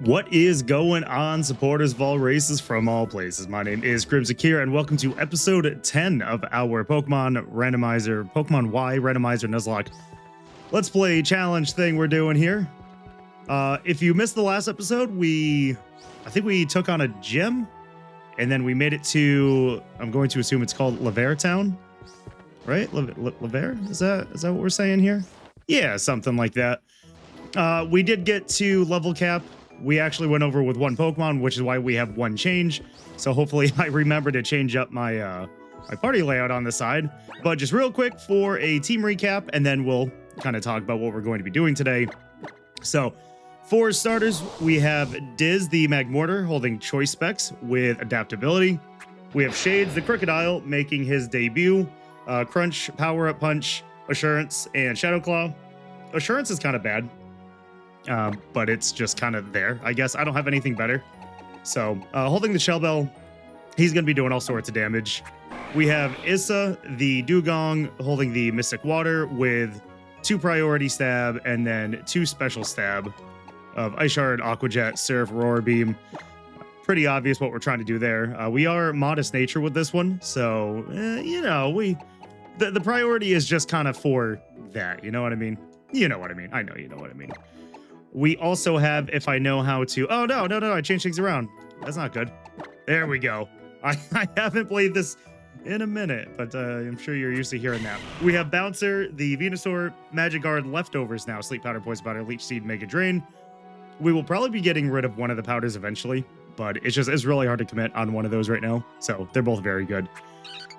What is going on, supporters of all races from all places? My name is Crimson Kira, and welcome to episode 10 of our Pokemon Randomizer, Pokemon Y Randomizer Nuzlocke Let's Play challenge thing we're doing here. If you missed the last episode, I think we took on a gym, and then we made it to, I'm going to assume it's called Lavere Town, right? Lavere? Is that what we're saying here? Yeah, something like that. We did get to level cap. We actually went over with one Pokemon, which is why we have one change. So hopefully I remember to change up my my party layout on the side. But just real quick for a team recap, and then we'll kind of talk about what we're going to be doing today. So for starters, we have Diz, the Magmortar, holding choice specs with adaptability. We have Shades, the Crocodile, making his debut. Crunch, Power Up Punch, Assurance, and Shadow Claw. Assurance is kind of bad. But it's just kind of there, I guess. I don't have anything better. So, holding the Shell Bell, he's going to be doing all sorts of damage. We have Issa, the Dugong, holding the Mystic Water with 2 priority stab and then 2 special stab of Ice Shard, Aqua Jet, Surf, Roar Beam. Pretty obvious what we're trying to do there. We are Modest Nature with this one, so, you know, the priority is just kind of for that, you know what I mean? You know what I mean. I know you know what I mean. We also have If I Know How To... Oh, no, I changed things around. That's not good. There we go. I haven't played this in a minute, but I'm sure you're used to hearing that. We have Bouncer, the Venusaur, Magic Guard, Leftovers now, Sleep Powder, Poison Powder, Leech Seed, Mega Drain. We will probably be getting rid of one of the powders eventually, but it's really hard to commit on one of those right now, so they're both very good.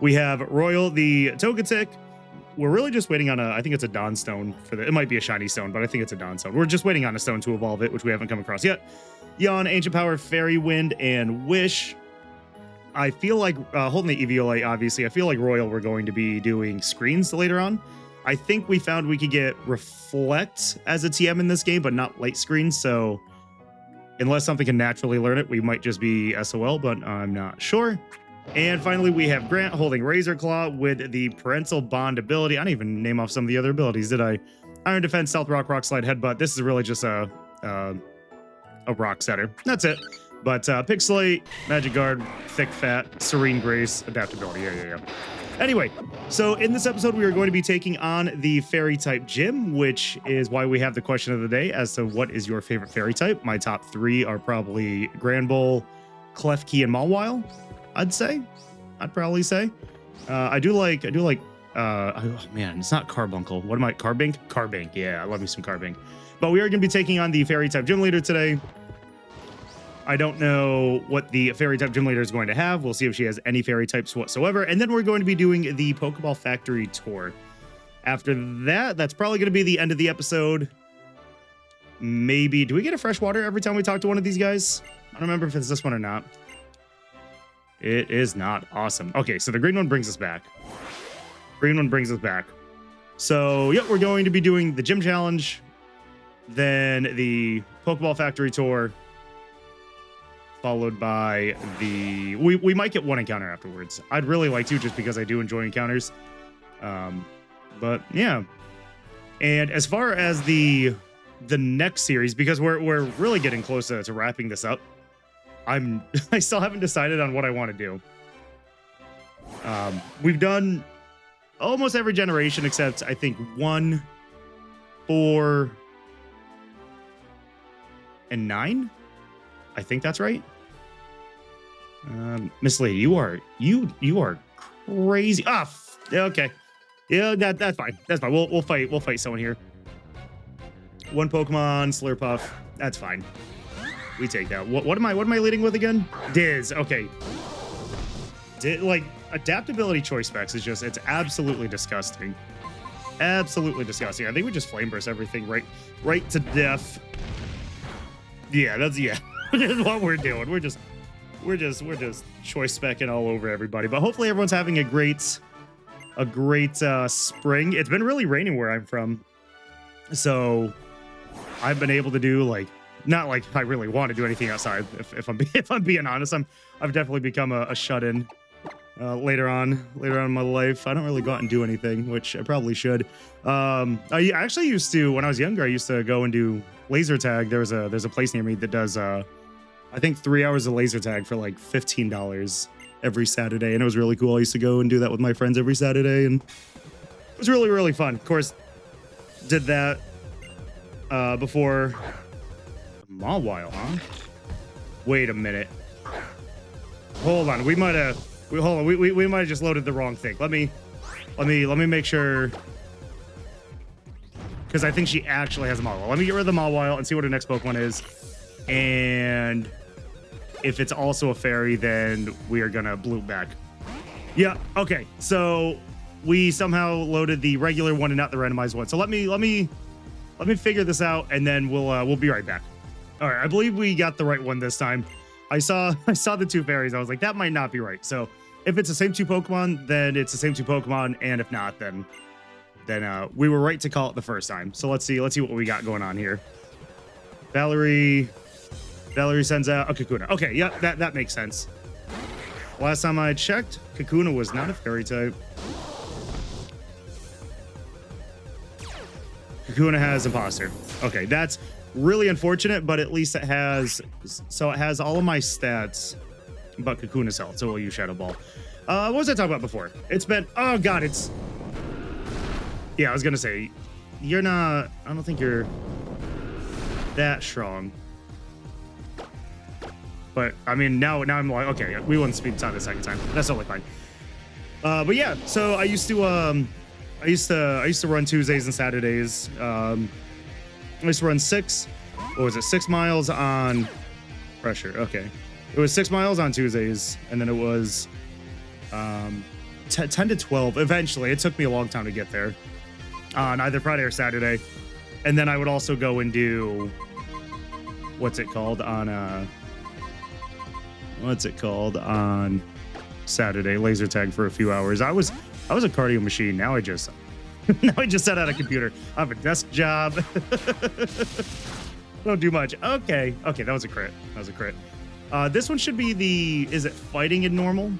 We have Royal, the Togetic. We're really just waiting on I think it's a Dawn Stone it might be a shiny stone, but I think it's a Dawn Stone. We're just waiting on a stone to evolve it, which we haven't come across yet. Yawn, Ancient Power, Fairy Wind, and Wish. I feel like, holding the Eviolite, obviously, I feel like Royal, we're going to be doing screens later on. I think we found we could get Reflect as a TM in this game, but not Light Screen, so unless something can naturally learn it, we might just be SOL, but I'm not sure. And finally, we have Grant holding Razor Claw with the Parental Bond ability. I didn't even name off some of the other abilities, did I? Iron Defense, Stealth Rock, Rock Slide, Headbutt. This is really just a Rock Setter. That's it. But Pixelate, Magic Guard, Thick Fat, Serene Grace, Adaptability. Yeah. Anyway, so in this episode, we are going to be taking on the Fairy type gym, which is why we have the question of the day as to what is your favorite Fairy type. My top 3 are probably Granbull, Klefki, and Mawile. I'd probably say. I do like, oh man, it's not Carbuncle. What am I, Carbink? Carbink, yeah, I love me some Carbink. But we are going to be taking on the Fairy type gym leader today. I don't know what the Fairy type gym leader is going to have. We'll see if she has any Fairy types whatsoever. And then we're going to be doing the Pokeball Factory tour. After that, that's probably going to be the end of the episode. Maybe, do we get a fresh water every time we talk to one of these guys? I don't remember if it's this one or not. It is not. Awesome. Okay, so the green one brings us back. So, yep, we're going to be doing the gym challenge, then the Pokeball Factory tour, followed by the... We might get one encounter afterwards. I'd really like to, just because I do enjoy encounters. But, yeah. And as far as the next series, because we're really getting close to wrapping this up, I still haven't decided on what I want to do. We've done almost every generation except I think 1, 4, and 9. I think that's right. Miss Lady, you are crazy. Okay. Yeah, that's fine. That's fine. We'll fight someone here. One Pokemon, Slurpuff. That's fine. We take that. What am I leading with again? Diz. Okay. Like, adaptability choice specs is just, it's absolutely disgusting. Absolutely disgusting. I think we just flame burst everything right to death. Yeah, that's what we're doing. We're just choice specking all over everybody. But hopefully everyone's having a great spring. It's been really raining where I'm from, so I've been able to do, like, not like I really want to do anything outside. If I'm being honest, I've definitely become a shut-in. Later on in my life, I don't really go out and do anything, which I probably should. I actually used to, when I was younger, I used to go and do laser tag. There's a place near me that does I think 3 hours of laser tag for like $15 every Saturday, and it was really cool. I used to go and do that with my friends every Saturday, and it was really, really fun. Of course, did that before a while, huh? Wait a minute. Hold on. We might have just loaded the wrong thing. Let me make sure, because I think she actually has a Mawile. Let me get rid of the Mawile and see what her next Pokemon is. And if it's also a fairy, then we are gonna bloop back. Yeah, okay. So we somehow loaded the regular one and not the randomized one. So let me figure this out, and then we'll be right back. All right, I believe we got the right one this time. I saw the two fairies. I was like, that might not be right. So if it's the same two Pokemon, then it's the same two Pokemon, and if not, then we were right to call it the first time. So let's see what we got going on here. Valerie sends out a Kakuna. Okay, yeah, that makes sense. Last time I checked, Kakuna was not a fairy type. Kakuna has Imposter. Okay, that's really unfortunate, but at least it has all of my stats but Kakuna's health, so we'll use Shadow Ball. What was I talking about before? It's been, oh god, yeah, I was gonna say, you're not, I don't think you're that strong. But I mean, now I'm like, okay, we wouldn't speed time the second time. That's totally fine. But yeah, so I used to run Tuesdays and Saturdays. I used to run 6 miles on pressure. Okay. It was 6 miles on Tuesdays, and then it was 10 to 12. Eventually, it took me a long time to get there on either Friday or Saturday. And then I would also go and do, what's it called on Saturday, laser tag for a few hours. I was a cardio machine. Now I just sat at a computer. I have a desk job. Don't do much. Okay, that was a crit. This one should be is it fighting in normal?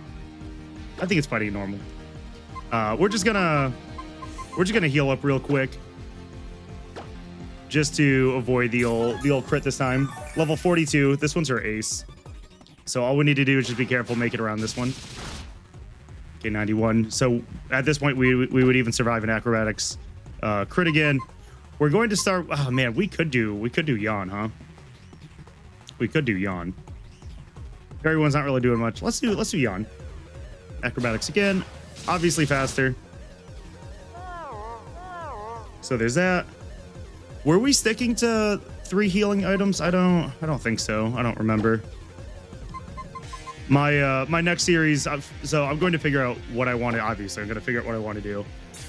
I think it's fighting in normal. We're just gonna heal up real quick, just to avoid the old crit this time. Level 42. This one's her ace. So all we need to do is just be careful, make it around this one. Okay, 91. So at this point, we would even survive an acrobatics crit again. We're going to start. Oh man, we could do yawn, huh? We could do yawn. Everyone's not really doing much. Let's do yawn. Acrobatics again. Obviously faster. So there's that. Were we sticking to 3 healing items? I don't think so. I don't remember. My next series, so I'm going to figure out what I want to, obviously, I'm going to figure out what I want to do.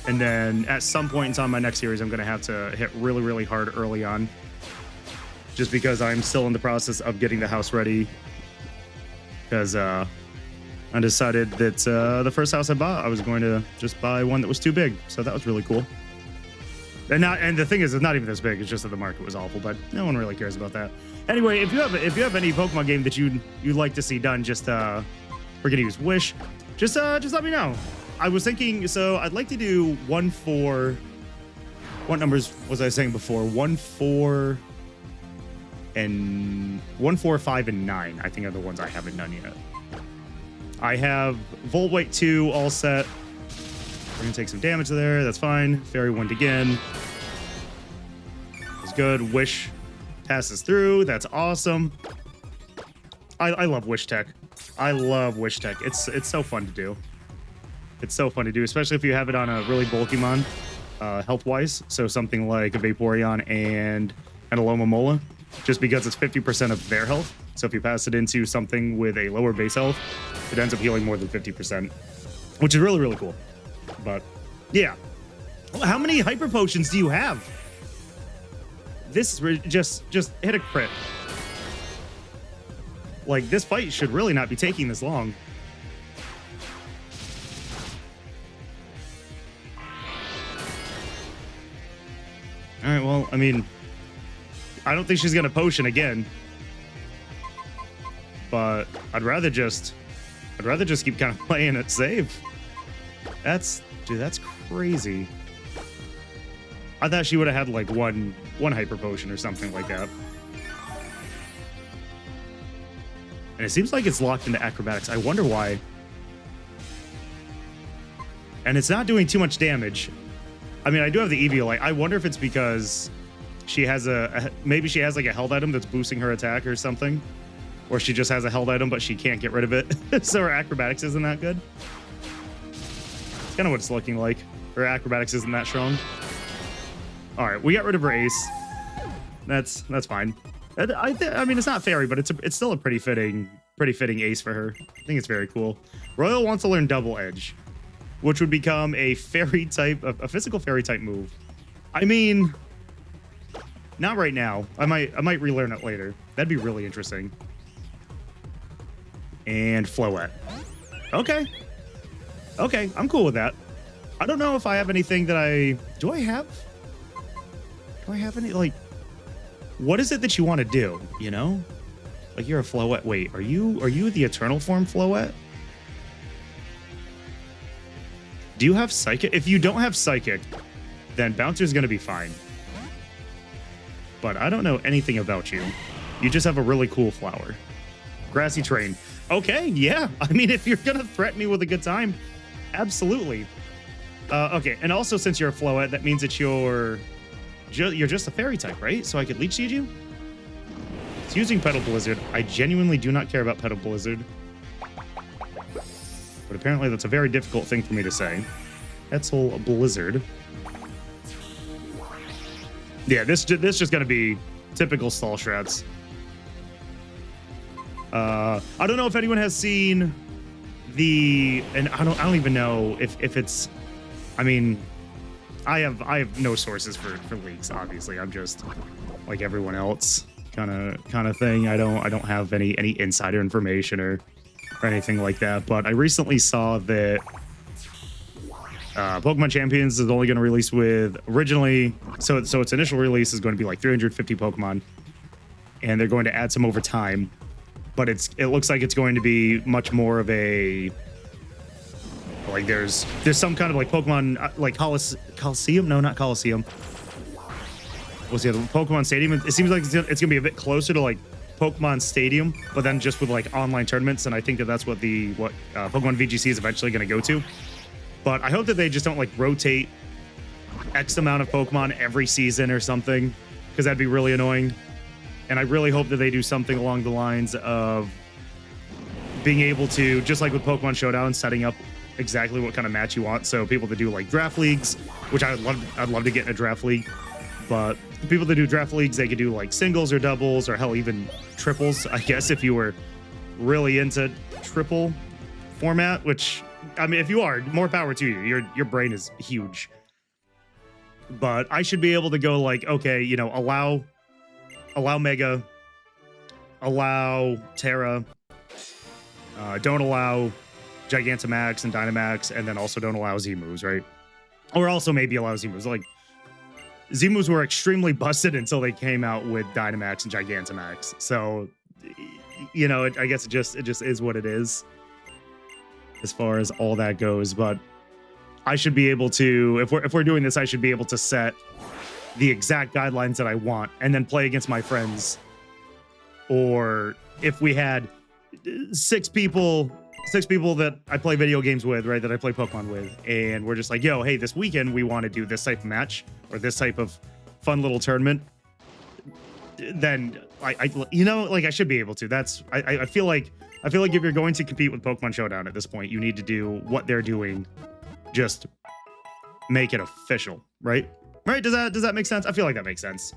And then at some point in time, my next series, I'm going to have to hit really, really hard early on. Just because I'm still in the process of getting the house ready. Because I decided that the first house I bought, I was going to just buy one that was too big. So that was really cool. And the thing is, it's not even this big. It's just that the market was awful, but no one really cares about that. Anyway, if you have any Pokemon game that you'd like to see done, just we're gonna use Wish. Just let me know. I was thinking, so I'd like to do 1, 4. What numbers was I saying before? 1, 4, and 1, 4, 5, and 9. I think are the ones I haven't done yet. I have Volt Weight 2 all set. We're gonna take some damage there. That's fine. Fairy went again. It's good. Wish passes through. That's awesome. I love Wish Tech. I love Wish Tech. It's so fun to do. It's so fun to do, especially if you have it on a really bulky mon, health-wise. So something like a Vaporeon and an Alomomola, just because it's 50% of their health. So if you pass it into something with a lower base health, it ends up healing more than 50%, which is really, really cool. But yeah, how many hyper potions do you have? This is just hit a crit. Like, this fight should really not be taking this long. All right, well, I mean, I don't think she's gonna potion again, but I'd rather just keep kind of playing it safe. That's crazy. I thought she would have had like one one hyper potion or something like that. And it seems like it's locked into acrobatics. I wonder why. And it's not doing too much damage. I mean, I do have the Eevee Light. I wonder if it's because she has maybe she has like a held item that's boosting her attack or something. Or she just has a held item, but she can't get rid of it. So her acrobatics isn't that good. It's kind of what it's looking like. Her acrobatics isn't that strong. All right, we got rid of her ace. That's fine. I mean, it's not fairy, but it's still a pretty fitting ace for her. I think it's very cool. Royal wants to learn double edge, which would become a fairy type, a physical fairy type move. I mean, not right now. I might relearn it later. That'd be really interesting. And Floette. Okay, I'm cool with that. I don't know if I have anything that do I have any, like, what is it that you want to do, you know? Like, you're a Floette. Wait, are you the eternal form Floette? Do you have Psychic? If you don't have Psychic, then Bouncer's going to be fine. But I don't know anything about you. You just have a really cool flower. Grassy Terrain. Okay, yeah. I mean, if you're going to threaten me with a good time, absolutely. Okay, and also since you're a Floette, that means that you're just a fairy type, right? So I could Leech Seed you? It's using Petal Blizzard. I genuinely do not care about Petal Blizzard. But apparently that's a very difficult thing for me to say. Petal Blizzard. Yeah, this just gonna be typical stall strats. I don't know if anyone has seen and I don't even know if it's, I mean, I have no sources for leaks, obviously. I'm just like everyone else kind of thing. I don't have any insider information or anything like that. But I recently saw that Pokemon Champions is only going to release with originally, so its initial release is going to be like 350 Pokemon, and they're going to add some over time. But it looks like it's going to be much more of a, like, there's some kind of like Pokemon like Coliseum. No, not Coliseum. What's the other Pokemon Stadium? It seems like it's gonna be a bit closer to like Pokemon Stadium, but then just with like online tournaments. And I think that's what Pokemon VGC is eventually gonna go to. But I hope that they just don't like rotate X amount of Pokemon every season or something, because that'd be really annoying. And I really hope that they do something along the lines of being able to, just like with Pokemon Showdown, setting up exactly what kind of match you want. So people that do like draft leagues, which I'd love to get in a draft league. But people that do draft leagues, they could do like singles or doubles or hell, even triples, I guess, if you were really into triple format, which, I mean, if you are, more power to you. Your brain is huge. But I should be able to go like, okay, you know, allow Mega, allow Terra, don't allow Gigantamax and Dynamax, and then also don't allow Z-moves, right? Or also maybe allow Z-moves. Like, Z-moves were extremely busted until they came out with Dynamax and Gigantamax. So, you know, I guess it just is what it is as far as all that goes. But I should be able to, if we're doing this, I should be able to set the exact guidelines that I want and then play against my friends. Or if we had six people that I play video games with, right, that I play Pokemon with, and we're just like, yo, hey, this weekend we want to do this type of match or this type of fun little tournament, then I you know, like, I should be able to. That's I feel like if you're going to compete with Pokemon Showdown at this point, you need to do what they're doing, just make it official, right? Right? Does that make sense? I feel like that makes sense.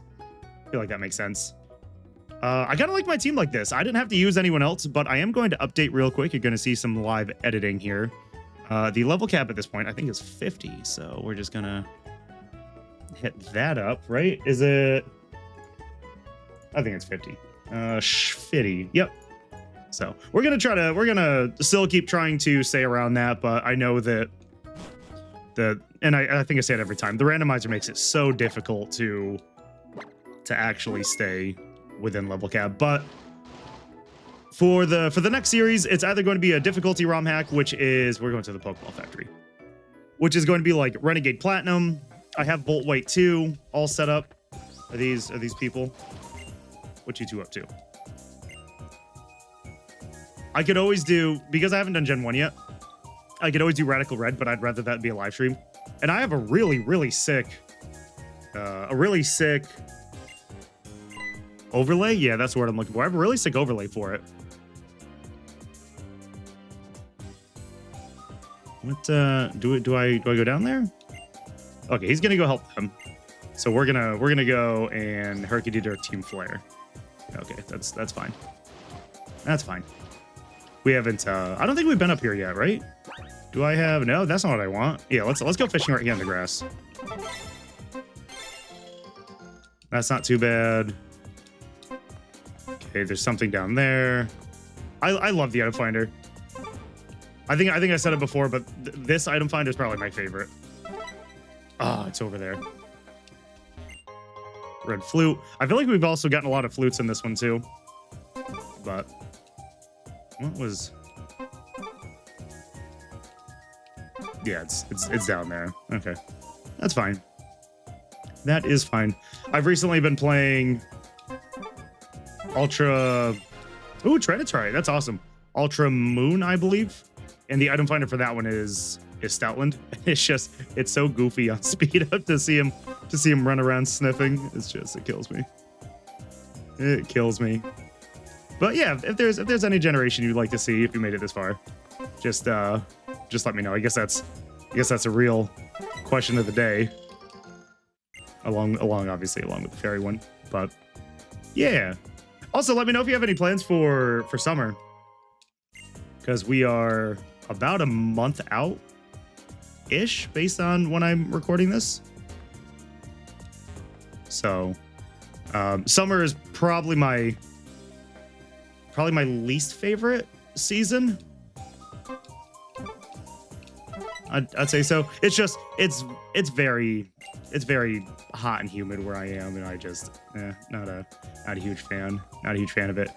I kind of like my team like this. I didn't have to use anyone else, but I am going to update real quick. You're going to see some live editing here. The level cap at this point, I think, is 50. So we're just going to hit that up, right? Is it? I think it's 50. 50. Yep. So we're going to still keep trying to stay around that, but I know that and I think I say it every time, the randomizer makes it so difficult to actually stay within level cap. But for the next series, it's either going to be a difficulty ROM hack, which is, we're going to the Pokeball Factory, which is going to be like Renegade Platinum. I have Bolt White 2 all set up. Are these people? What you two up to? I could always do, because I haven't done Gen 1 yet, I could always do Radical Red, but I'd rather that be a live stream. And I have a really sick overlay. Yeah, that's the word I'm looking for. I have a really sick overlay for it. What do I go down there? Okay, he's gonna go help them. So we're gonna go and Herky our Team Flare. Okay, that's fine. That's fine. We haven't I don't think we've been up here yet, right? Do I have no, that's not what I want. Yeah, let's go fishing right here in the grass. That's not too bad. Okay, there's something down there. I love the item finder. I think I said it before, but this item finder is probably my favorite. Ah, it's over there. Red flute. I feel like we've also gotten a lot of flutes in this one too. But what was? Yeah, it's down there. Okay, that's fine. That is fine. I've recently been playing Ultra. Ooh, Trinitary. That's awesome. Ultra Moon, I believe. And the item finder for that one is Stoutland. It's so goofy on speed up to see him run around sniffing. It kills me. It kills me. But yeah, if there's any generation you'd like to see, if you made it this far, just let me know. I guess that's a real question of the day. Along obviously along with the fairy one. But yeah. Also, let me know if you have any plans for summer, because we are about a month out ish based on when I'm recording this. So summer is probably my least favorite season. I'd say so. It's just it's very hot and humid where I am, and I just not a huge fan. Not a huge fan of it.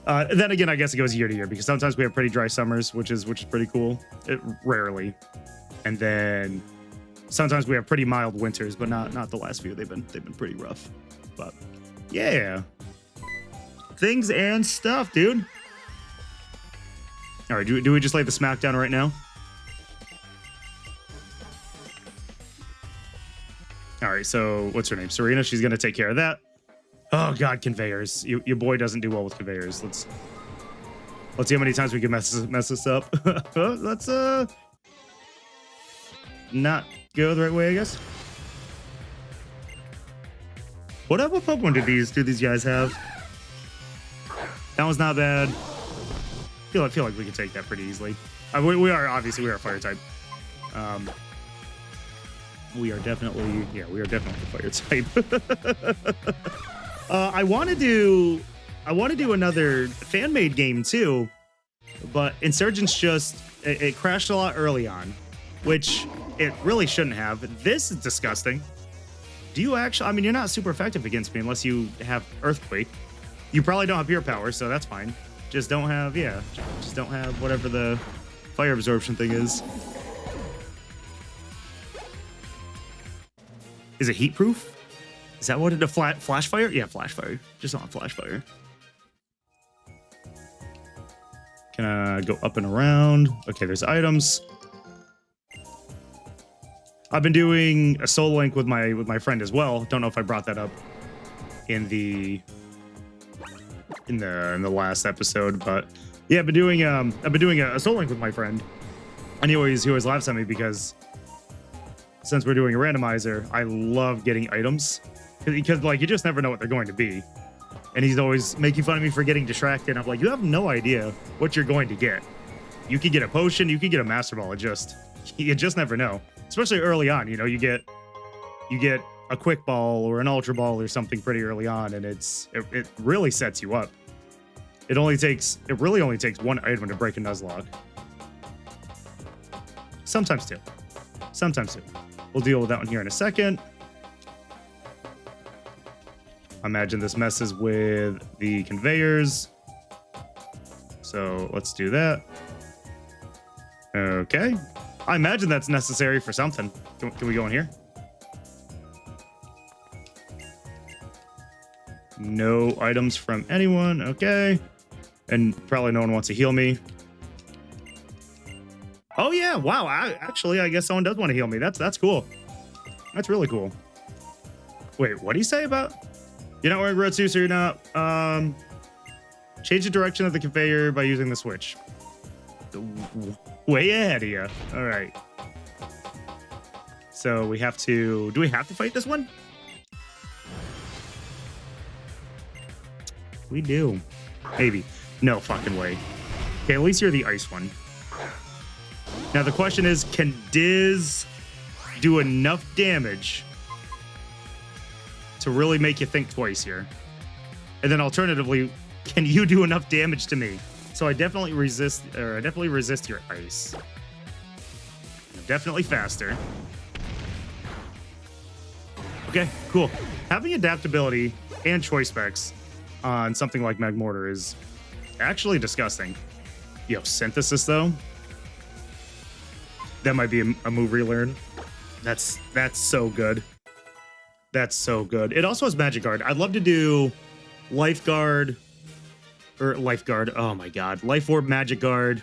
Then again, I guess it goes year to year, because sometimes we have pretty dry summers, which is pretty cool. Rarely, and then sometimes we have pretty mild winters, but not the last few. They've been pretty rough. But yeah, things and stuff, dude. All right, do we just lay the smackdown right now? All right, so what's her name? Serena. She's gonna take care of that. Oh God, conveyors. Your boy doesn't do well with conveyors. Let's see how many times we can mess this up. Let's not go the right way, I guess. What Pokemon do these guys have? That one's not bad. I feel like we can take that pretty easily. We are fire type. We are definitely fire type. I want to do another fan-made game too, but Insurgents it crashed a lot early on, which it really shouldn't have. This is disgusting. Do you actually? I mean, you're not super effective against me unless you have Earthquake. You probably don't have Pure Power, so that's fine. Just don't have whatever the fire absorption thing is. Is it heat proof? Is that what it? Flash fire? Yeah, flash fire. Just on flash fire. Can I go up and around? Okay, there's items. I've been doing a solo link with my friend as well. Don't know if I brought that up in the last episode, but yeah, I've been doing a solo link with my friend, and he always laughs at me because since we're doing a randomizer, I love getting items because like you just never know what they're going to be, and he's always making fun of me for getting distracted. I'm like, you have no idea what you're going to get. You could get a potion, you could get a master ball. You just never know. Especially early on, you know, you get a quick ball or an ultra ball or something pretty early on, and it really sets you up. It really only takes one item to break a Nuzlocke. Sometimes two. We'll deal with that one here in a second. I imagine this messes with the conveyors. So let's do that. Okay. I imagine that's necessary for something. Can we go in here? No items from anyone. Okay. And probably no one wants to heal me. Oh yeah, wow. Actually, I guess someone does want to heal me. That's cool. That's really cool. Wait, what do you say about? You're not wearing red suit, so you're not. Change the direction of the conveyor by using the switch. Way ahead of you. All right. So we have to. Do we have to fight this one? We do. Maybe. No fucking way. Okay, at least you're the ice one. Now the question is, can Diz do enough damage to really make you think twice here? And then alternatively, can you do enough damage to me? So I definitely resist your ice. I'm definitely faster. Okay, cool. Having adaptability and choice specs on something like Magmortar is actually disgusting. Yo, synthesis though. That might be a move relearn. That's so good. That's so good. It also has Magic Guard. I'd love to do Life Guard or Life Guard. Oh my God. Life Orb Magic Guard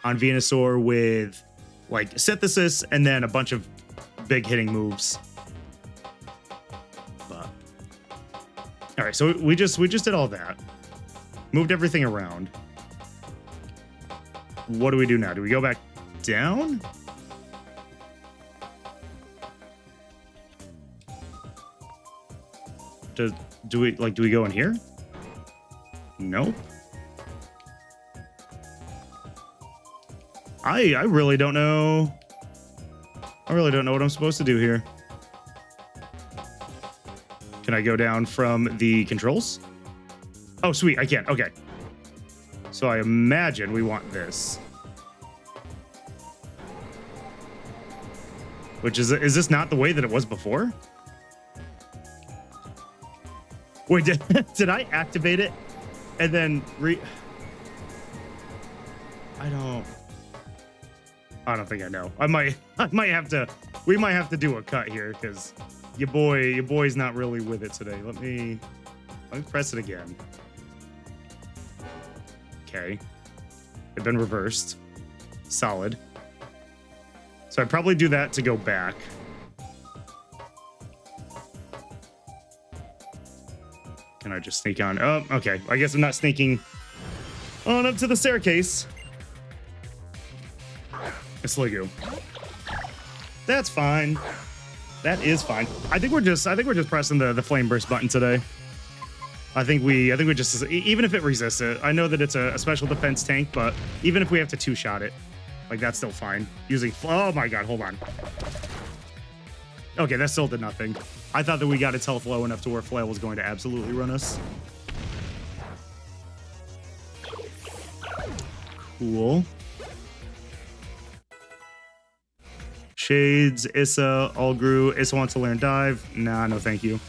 on Venusaur with like synthesis and then a bunch of big hitting moves. But all right, so we just did all that. Moved everything around. What do we do now? Do we go back down? Do we go in here? Nope. I really don't know. I really don't know what I'm supposed to do here. Can I go down from the controls? Oh, sweet, I can. Okay. So I imagine we want this. Which is this not the way that it was before? Wait, did I activate it and then I don't think I know. We might have to do a cut here because your boy's not really with it today. Let me press it again. Okay. They've been reversed. Solid. So I'd probably do that to go back. Can I just sneak on? Oh, okay. I guess I'm not sneaking on up to the staircase. It's Sliggoo. That's fine. That is fine. I think we're just pressing the flame burst button today. I think we just, even if it resists it, I know that it's a special defense tank, but even if we have to two-shot it, like that's still fine. Using, oh my God, hold on. Okay, that still did nothing. I thought that we got its health low enough to where Flail was going to absolutely run us. Cool. Shades, Issa, Algru. Issa wants to learn dive. Nah, no thank you.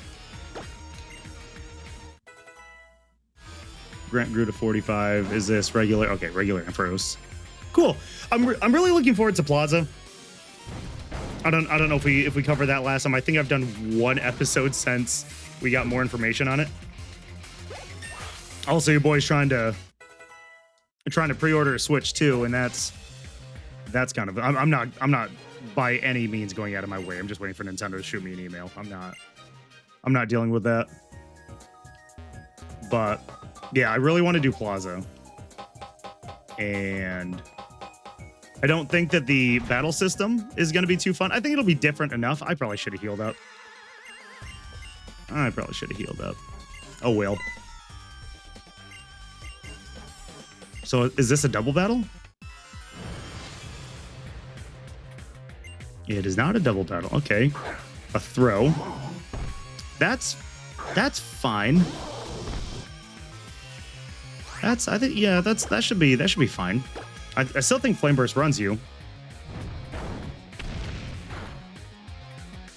Grant grew to 45. Is this regular? Okay, regular Ampharos. Cool. I'm really looking forward to Plaza. I don't know if we covered that last time. I think I've done one episode since we got more information on it. Also, your boy's trying to pre-order a Switch too, and that's kind of I'm not by any means going out of my way. I'm just waiting for Nintendo to shoot me an email. I'm not dealing with that. But yeah, I really want to do Plaza. And I don't think that the battle system is going to be too fun. I think it'll be different enough. I probably should have healed up. Oh, well. So is this a double battle? It is not a double battle. Okay. A throw. That's fine. I think, yeah, that should be fine. I still think Flame Burst runs you.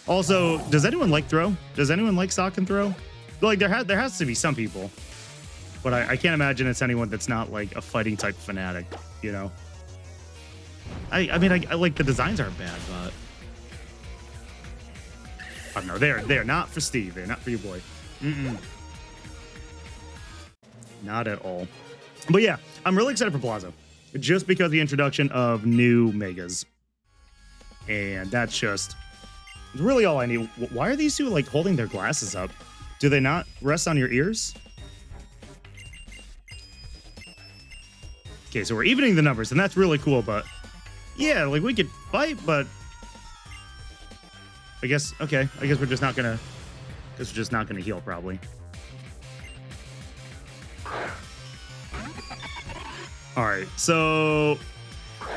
Also, does anyone like throw? Does anyone like stock and throw? Like there has to be some people, but I can't imagine it's anyone that's not like a fighting type fanatic, you know? I mean, I like the designs aren't bad, but I don't know. They're not for Steve. They're not for your boy. Not at all. But yeah, I'm really excited for Plaza. Just because of the introduction of new megas. And that's just really all I need. Why are these two like holding their glasses up? Do they not rest on your ears? Okay, so we're evening the numbers, and that's really cool, but yeah, like we could fight, but I guess, okay, I guess we're just not gonna, heal probably. All right, so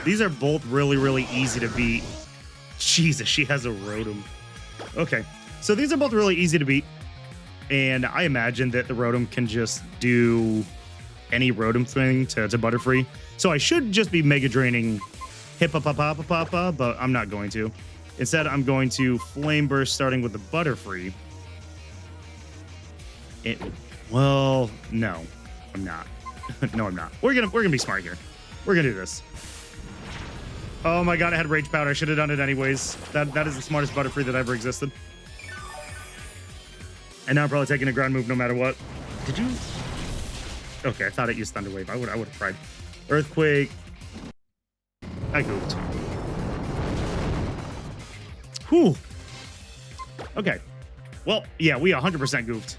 these are both really, really easy to beat. Jesus, she has a Rotom. Okay, so these are both really easy to beat, and I imagine that the Rotom can just do any Rotom thing to Butterfree. So I should just be Mega Draining Hippopapa, but I'm not going to. Instead, I'm going to Flame Burst starting with the Butterfree. Well, no, I'm not. No, I'm not. We're gonna be smart here. We're gonna do this. Oh my god, I had Rage Powder. I should have done it anyways. That is the smartest Butterfree that ever existed. And now I'm probably taking a ground move no matter what. Did you? Okay, I thought it used Thunder Wave. I would have tried. Earthquake. I goofed. Whew. Okay. Well, yeah, we 100% goofed.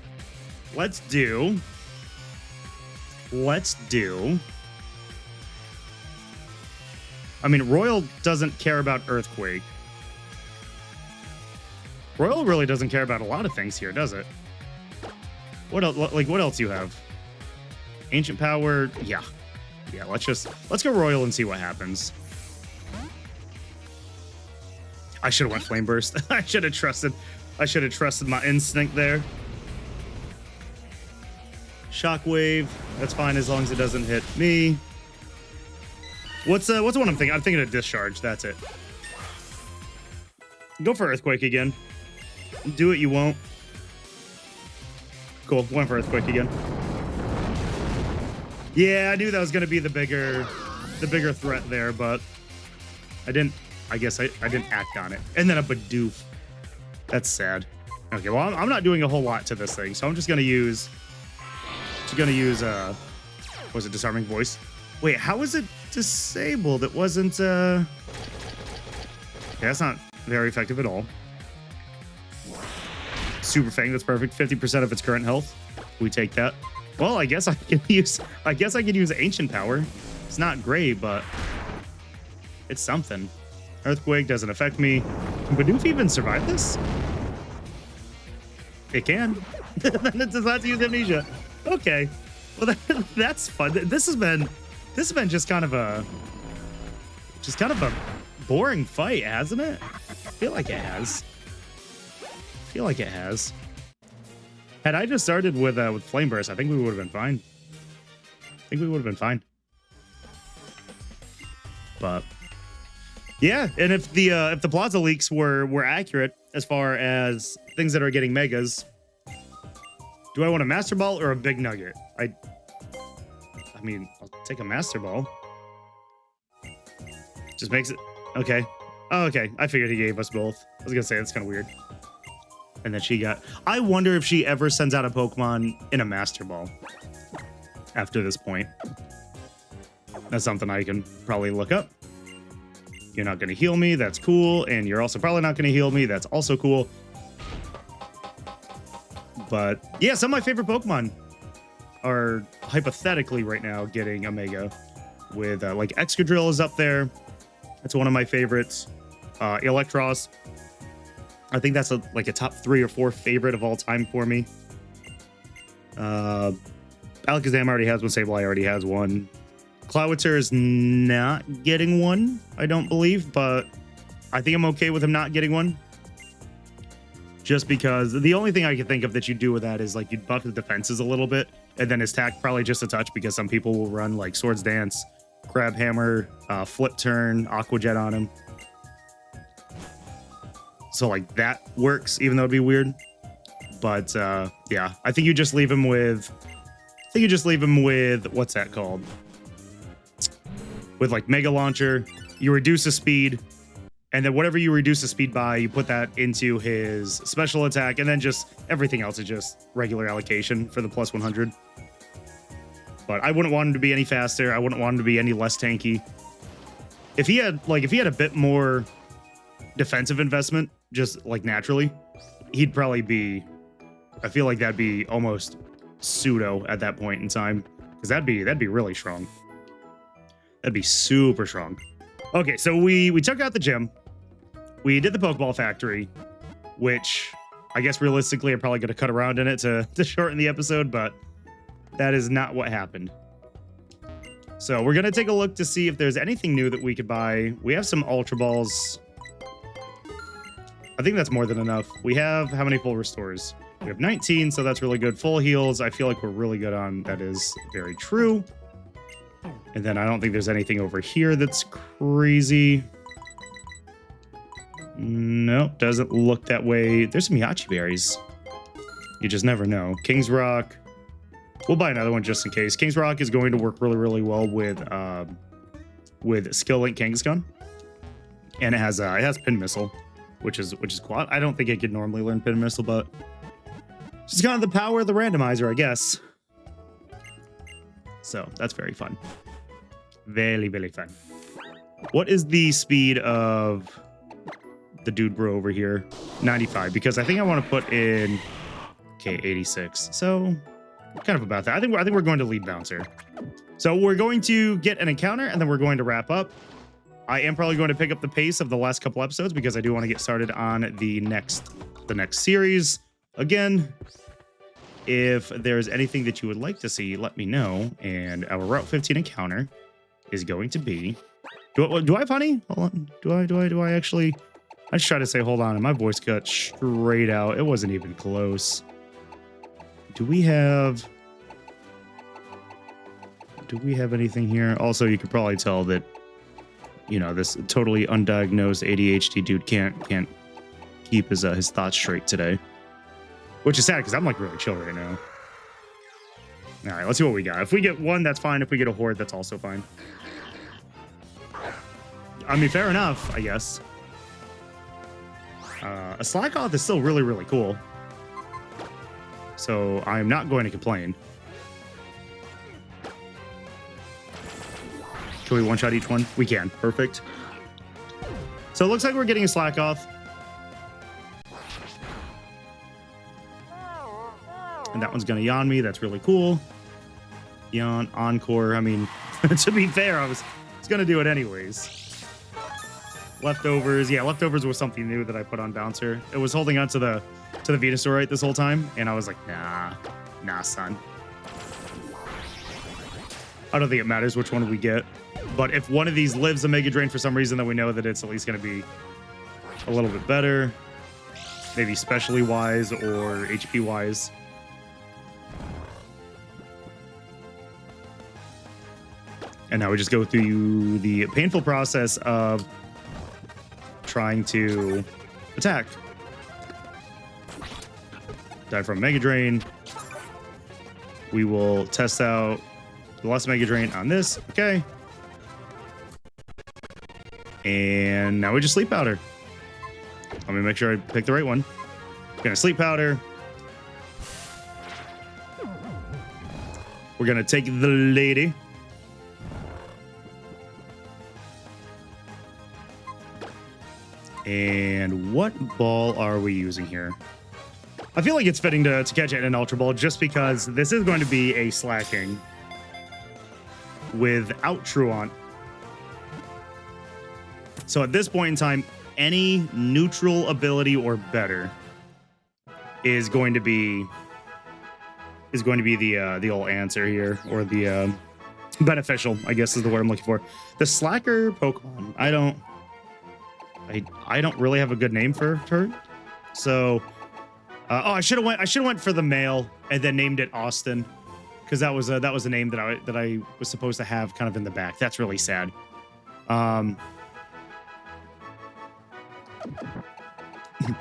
Let's do. I mean, Royal doesn't care about Earthquake. Royal really doesn't care about a lot of things here, does it? What else? Like, what else you have? Ancient Power. Yeah. Let's go Royal and see what happens. I should have went Flame Burst. I should have trusted my instinct there. Shockwave. That's fine as long as it doesn't hit me. What's the one I'm thinking? I'm thinking of Discharge. That's it. Go for Earthquake again. Do it, you won't. Cool. Went for Earthquake again. Yeah, I knew that was going to be the bigger threat there, but I guess I didn't act on it. And then a Bidoof. That's sad. Okay, well, I'm not doing a whole lot to this thing, so I'm just going to use... was it Disarming Voice? Wait, how is it disabled? It wasn't... Okay, that's not very effective at all. Super Fang, that's perfect. 50% of its current health. We take that. Well, I guess I can use Ancient Power. It's not great, but it's something. Earthquake doesn't affect me. Can Bidoof even survive this? It can. Then it does not use Amnesia. Okay. Well, that's fun. This has been just kind of a boring fight, hasn't it? I feel like it has. Had I just started with Flame Burst, I think we would have been fine. But yeah, and if the Plaza leaks were accurate as far as things that are getting megas, do I want a Master Ball or a Big Nugget? I mean, I'll take a Master Ball. Just makes it okay. Oh, okay. I figured he gave us both. I was gonna say that's kind of weird. And then she got... I wonder if she ever sends out a Pokemon in a Master Ball after this point. That's something I can probably look up. You're not going to heal me. That's cool. And you're also probably not going to heal me. That's also cool. But yeah, some of my favorite Pokemon are hypothetically right now getting a Mega. With like Excadrill is up there. That's one of my favorites. Electros. I think that's like a top 3 or 4 favorite of all time for me. Alakazam already has one. Sableye already has one. Clawitzer is not getting one, I don't believe, but I think I'm okay with him not getting one. Just because the only thing I can think of that you do with that is like you'd buff the defenses a little bit, and then his attack probably just a touch, because some people will run like Swords Dance, Crab Hammer, Flip Turn, Aqua Jet on him. So like that works, even though it'd be weird. But yeah, I think you just leave him with... what's that called? With like Mega Launcher, you reduce his speed, and then whatever you reduce the speed by, you put that into his special attack, and then just everything else is just regular allocation for the plus 100. but I wouldn't want him to be any faster. I wouldn't want him to be any less tanky. If he had a bit more defensive investment, just like naturally, he'd probably be, I feel like that'd be almost pseudo at that point in time, because that'd be really strong. That'd be super strong. Okay, so we took out the gym. We did the Pokeball factory, which I guess realistically I'm probably going to cut around in it to shorten the episode, but that is not what happened. So we're going to take a look to see if there's anything new that we could buy. We have some Ultra Balls. I think that's more than enough. We have how many full restores? We have 19, so that's really good. Full heals, I feel like we're really good on. That is very true. And then I don't think there's anything over here that's crazy. Nope, doesn't look that way. There's some Yachi berries. You just never know. King's Rock. We'll buy another one just in case. King's Rock is going to work really, really well with Skill Link Kangaskhan. And it has Pin Missile, which is quad. I don't think it could normally learn Pin Missile, but it's just kind of the power of the randomizer, I guess. So that's very fun. Very, very fun. What is the speed of the dude bro over here? 95, because I think I want to put in, okay, 86. So kind of about that. I think we're going to lead bouncer. So we're going to get an encounter and then we're going to wrap up. I am probably going to pick up the pace of the last couple episodes because I do want to get started on the next series. Again, if there's anything that you would like to see, let me know. And our Route 15 encounter is going to be, do I have honey? Hold on. Do I actually? I just tried to say hold on, and my voice cut straight out. It wasn't even close. Do we have anything here? Also, you could probably tell that, you know, this totally undiagnosed ADHD dude can't keep his thoughts straight today, which is sad because I'm like really chill right now. All right, let's see what we got. If we get one, that's fine. If we get a horde, that's also fine. I mean, fair enough, I guess. A Slackoth is still really, really cool. So I'm not going to complain. Can we one-shot each one? We can. Perfect. So it looks like we're getting a Slackoth. And that one's going to yawn me. That's really cool. Yawn, Encore. I mean, to be fair, I was going to do it anyways. Leftovers. Yeah, Leftovers was something new that I put on Bouncer. It was holding on to the Venusaurite this whole time, and I was like, nah, son. I don't think it matters which one we get. But if one of these lives a Mega Drain for some reason, then we know that it's at least going to be a little bit better. Maybe specially wise or HP wise. And now we just go through the painful process of trying to attack. Die from Mega Drain. We will test out the last Mega Drain on this. Okay. And now we just Sleep Powder. Let me make sure I pick the right one. Gonna Sleep Powder. We're gonna take the lady. And what ball are we using here? I feel like it's fitting to catch it in an Ultra Ball just because this is going to be a slacking without Truant. So at this point in time, any neutral ability or better is going to be the old answer here, or the beneficial, I guess is the word I'm looking for. The slacker Pokemon, I don't really have a good name for her. So I should have went for the male and then named it Austin, because that was a name that I was supposed to have kind of in the back. That's really sad.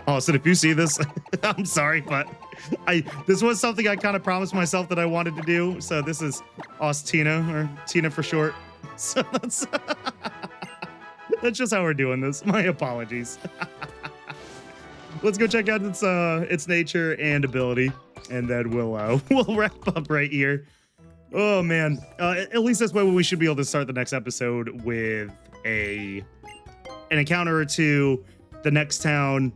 Austin, if you see this, I'm sorry, but this was something I kind of promised myself that I wanted to do. So this is Austina, or Tina for short. So that's just how we're doing this. My apologies. Let's go check out its nature and ability, and then we'll wrap up right here. Oh man. At least that's why we should be able to start the next episode with an encounter or two, the next town,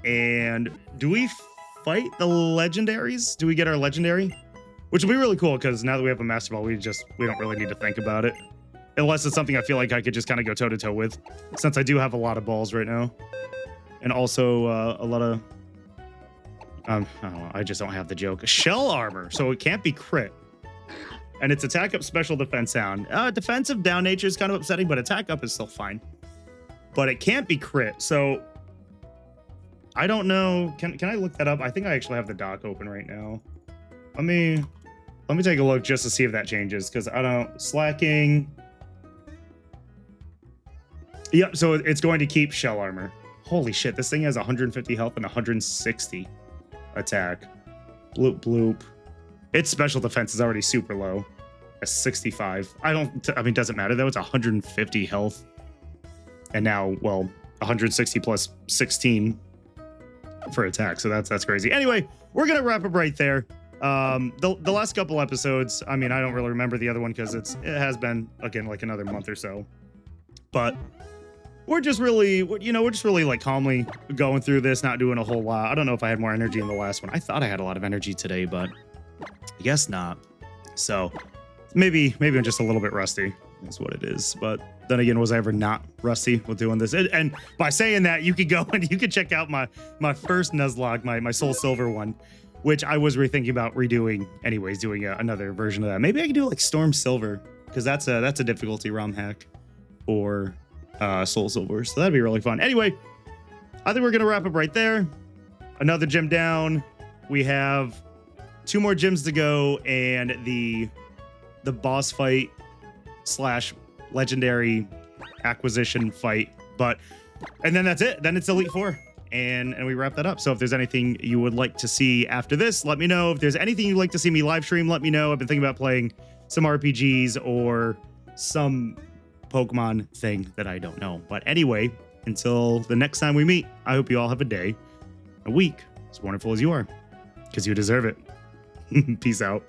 and do we fight the legendaries? Do we get our legendary? Which will be really cool because now that we have a master ball, we don't really need to think about it. Unless it's something I feel like I could just kind of go toe to toe with, since I do have a lot of balls right now. And also a lot of, I don't know, I just don't have the joke. Shell armor, so it can't be crit. And it's attack up, special defense down. Defensive down nature is kind of upsetting, but attack up is still fine. But it can't be crit, so I don't know. Can I look that up? I think I actually have the doc open right now. Let me take a look just to see if that changes, because I don't slacking. Yep, so it's going to keep shell armor. Holy shit, this thing has 150 health and 160 attack. Bloop bloop. Its special defense is already super low. A 65. I mean, doesn't matter though. It's 150 health. And now, well, 160 plus 16 for attack. So that's crazy. Anyway, we're gonna wrap up right there. The last couple episodes, I mean, I don't really remember the other one because it has been, again, like another month or so. But we're just really like calmly going through this, not doing a whole lot. I don't know if I had more energy in the last one. I thought I had a lot of energy today, but I guess not. So maybe I'm just a little bit rusty. That's what it is. But then again, was I ever not rusty with doing this? And by saying that, you could go and you could check out my first Nuzlocke, my Soul Silver one, which I was rethinking about redoing anyways, doing another version of that. Maybe I could do like Storm Silver, because that's a difficulty ROM hack for Soul Silver. So that'd be really fun. Anyway, I think we're going to wrap up right there. Another gym down. We have 2 more gyms to go, and the boss fight / legendary acquisition fight. And then that's it. Then it's Elite Four. And we wrap that up. So if there's anything you would like to see after this, let me know. If there's anything you'd like to see me live stream, let me know. I've been thinking about playing some RPGs or some Pokemon thing that I don't know. But anyway, until the next time we meet, I hope you all have a day, a week as wonderful as you are, because you deserve it. Peace out.